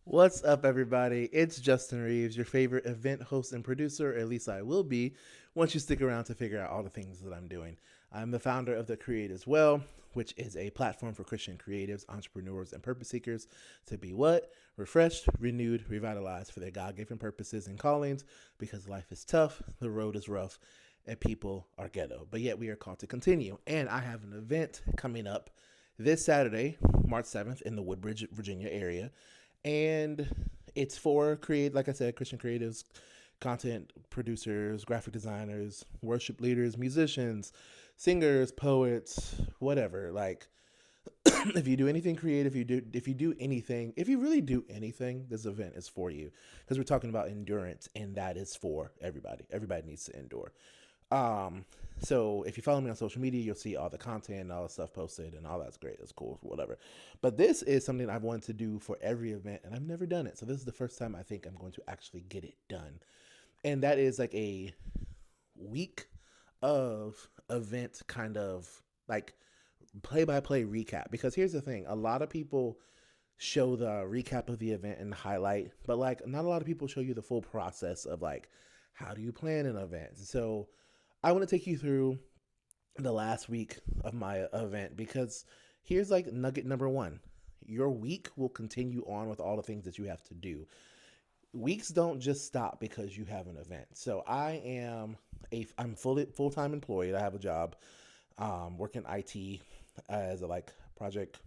What's up, everybody? It's Justin Reeves, your favorite event host and producer, or at least I will be once you stick around to figure out all the things that I'm doing. I'm the founder of The Create as Well, which is a platform for Christian creatives, entrepreneurs, and purpose seekers to be what? Refreshed, renewed, revitalized for their God given purposes and callings because life is tough, the road is rough, and people are ghetto. But yet we are called to continue. And I have an event coming up this Saturday, March 7th, in the Woodbridge, Virginia area, and it's for create, like I said, Christian creatives, content producers, graphic designers, worship leaders, musicians, singers, poets, whatever. Like, if you do anything creative, if you really do anything, this event is for you because we're talking about endurance, and that is for everybody. Everybody needs to endure. Um, so if you follow me on social media, you'll see all the content and all the stuff posted, and all that's great. That's cool, whatever. But this is something I've wanted to do for every event, and I've never done it. So this is the first time I think I'm going to actually get it done, and that is like a week of event, kind of like play by play recap. Because here's the thing: a lot of people show the recap of the event and the highlight, but like not a lot of people show you the full process of like how do you plan an event. So I want to take you through the last week of my event because here's like nugget number one. Your week will continue on with all the things that you have to do. Weeks don't just stop because you have an event. So I'm fully full-time employed. I have a job, working IT as a like project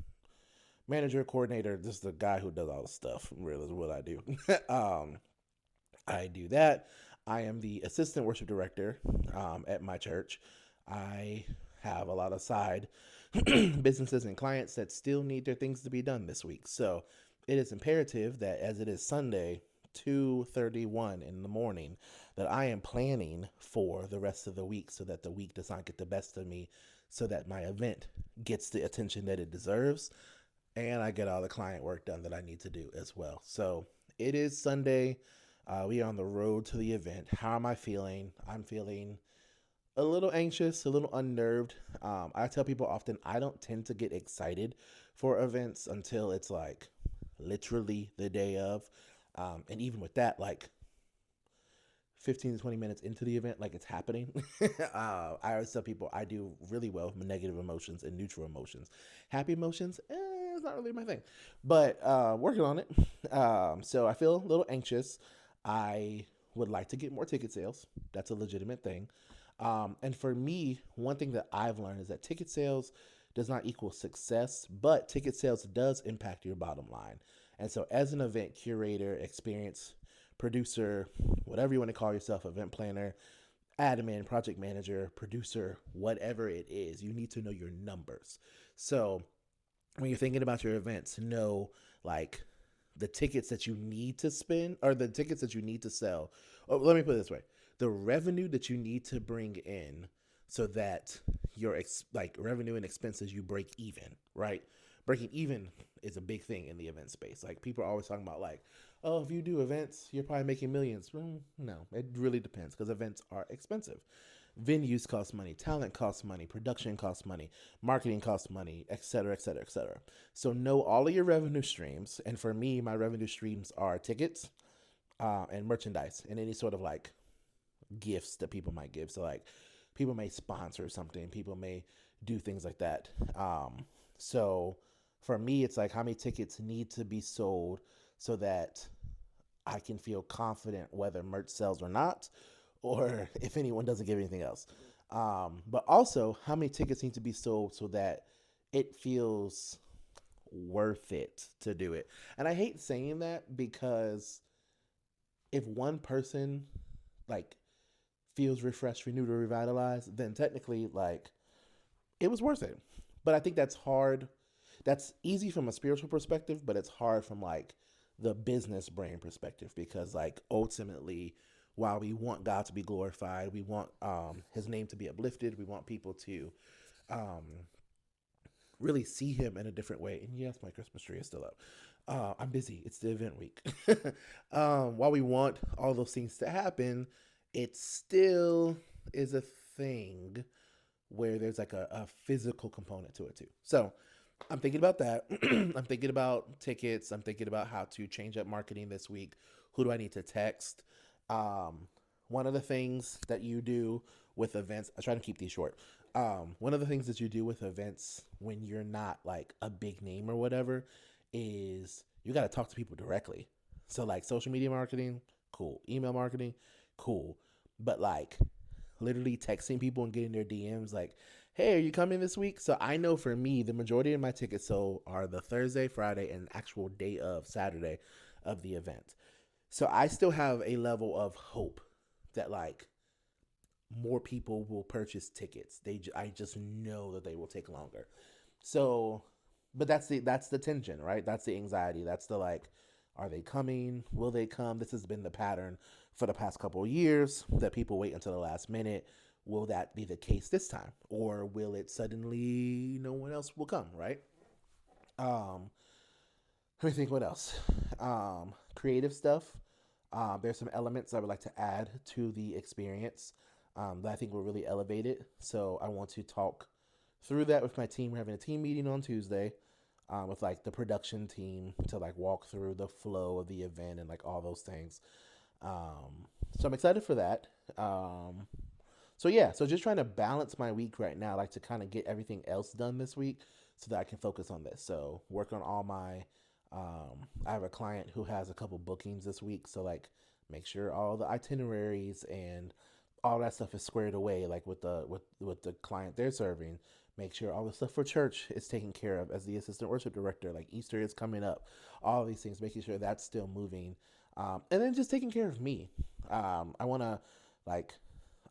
manager, coordinator, just the guy who does all the stuff. Really is what I do. um, I do that. I am the assistant worship director at my church. I have a lot of side businesses and clients that still need their things to be done this week. So it is imperative that as it is Sunday, 2:31 in the morning, that I am planning for the rest of the week so that the week does not get the best of me, so that my event gets the attention that it deserves and I get all the client work done that I need to do as well. So it is Sunday. We are on the road to the event. How am I feeling? I'm feeling a little anxious, a little unnerved. I tell people often I don't tend to get excited for events until it's like literally the day of. And even with that, like 15 to 20 minutes into the event, like it's happening. I always tell people I do really well with negative emotions and neutral emotions. Happy emotions, it's not really my thing, but working on it. So I feel a little anxious. I would like to get more ticket sales. That's a legitimate thing. And for me, one thing that I've learned is that ticket sales does not equal success, but ticket sales does impact your bottom line. And so, as an event curator, experience producer, whatever you want to call yourself, event planner, admin, project manager, producer, whatever it is, you need to know your numbers. So when you're thinking about your events, know like the tickets that you need to spend or the tickets that you need to sell. Or let me put it this way: the revenue that you need to bring in so that your like revenue and expenses you break even, right? Breaking even is a big thing in the event space. Like people are always talking about like, oh, if you do events, you're probably making millions. Well, no, it really depends because events are expensive. Venues cost money, talent costs money, production costs money, marketing costs money, et cetera, et cetera, et cetera. So know all of your revenue streams. And for me, my revenue streams are tickets and merchandise and any sort of like gifts that people might give. So like people may sponsor something, people may do things like that. So for me, it's like how many tickets need to be sold so that I can feel confident whether merch sells or not, or if anyone doesn't give anything else. But also, how many tickets need to be sold so that it feels worth it to do it. And I hate saying that because if one person like feels refreshed, renewed, or revitalized, then technically like it was worth it. But I think that's hard. That's easy from a spiritual perspective, but it's hard from like the business brain perspective because like ultimately while we want God to be glorified, we want his name to be uplifted, we want people to um really see him in a different way. And yes, my Christmas tree is still up. I'm busy. It's the event week. While we want all those things to happen, it still is a thing where there's like a physical component to it too. So I'm thinking about that. I'm thinking about tickets. I'm thinking about how to change up marketing this week. Who do I need to text? Um, one of the things that you do with events, I try to keep these short. One of the things that you do with events when you're not like a big name or whatever is you got to talk to people directly. So, like social media marketing, cool. Email marketing, cool. But like literally texting people and getting their DMs like, hey, are you coming this week? So I know for me, the majority of my tickets sold are the Thursday, Friday, and actual day of Saturday of the event. So I still have a level of hope that like more people will purchase tickets. I just know that they will take longer. So, but that's the tension, right? That's the anxiety. That's the like, are they coming? Will they come? This has been the pattern for the past couple of years that people wait until the last minute. Will that be the case this time, or will it suddenly no one else will come? Right. Um, Let me think. What else? Creative stuff. There's some elements I would like to add to the experience that I think will really elevate it. So I want to talk through that with my team. We're having a team meeting on Tuesday with like the production team to like walk through the flow of the event and like all those things. So I'm excited for that. So yeah, so just trying to balance my week right now, like to kind of get everything else done this week so that I can focus on this. So work on all my I have a client who has a couple bookings this week, so like make sure all the itineraries and all that stuff is squared away, like with the client they're serving. Make sure all the stuff for church is taken care of as the assistant worship director. Like Easter is coming up, all these things, making sure that's still moving, and then just taking care of me. I want to like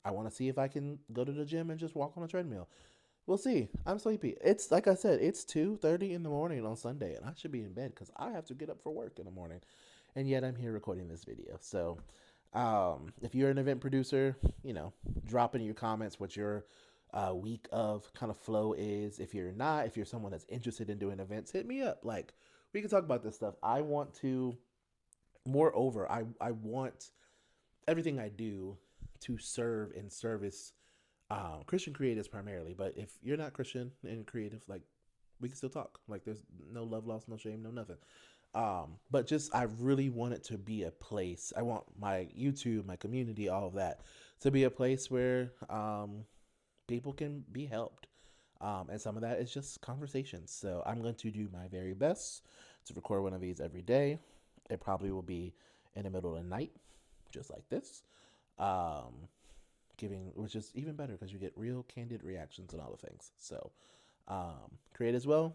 I want to see if I can go to the gym and just walk on a treadmill. We'll see. I'm sleepy. It's like I said, it's 2:30 in the morning on Sunday, and I should be in bed because I have to get up for work in the morning, and yet I'm here recording this video. So, if you're an event producer, drop in your comments what your week of kind of flow is. If you're not, if you're someone that's interested in doing events, hit me up. Like we can talk about this stuff. I want to. Moreover, I want everything I do to serve and service Christian creatives primarily. But if you're not Christian and creative, like we can still talk. Like there's no love lost, no shame, no nothing. But just I really want it to be a place. I want my YouTube, my community, all of that to be a place where people can be helped. And some of that is just conversations. So I'm going to do my very best to record one of these every day. It probably will be in the middle of the night, just like this. Um, which is even better because you get real candid reactions and all the things. So, create as well.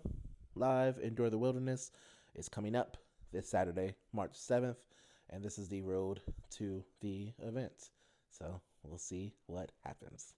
Live Endure the Wilderness is coming up this Saturday, March 7th, and this is the road to the event. So we'll see what happens.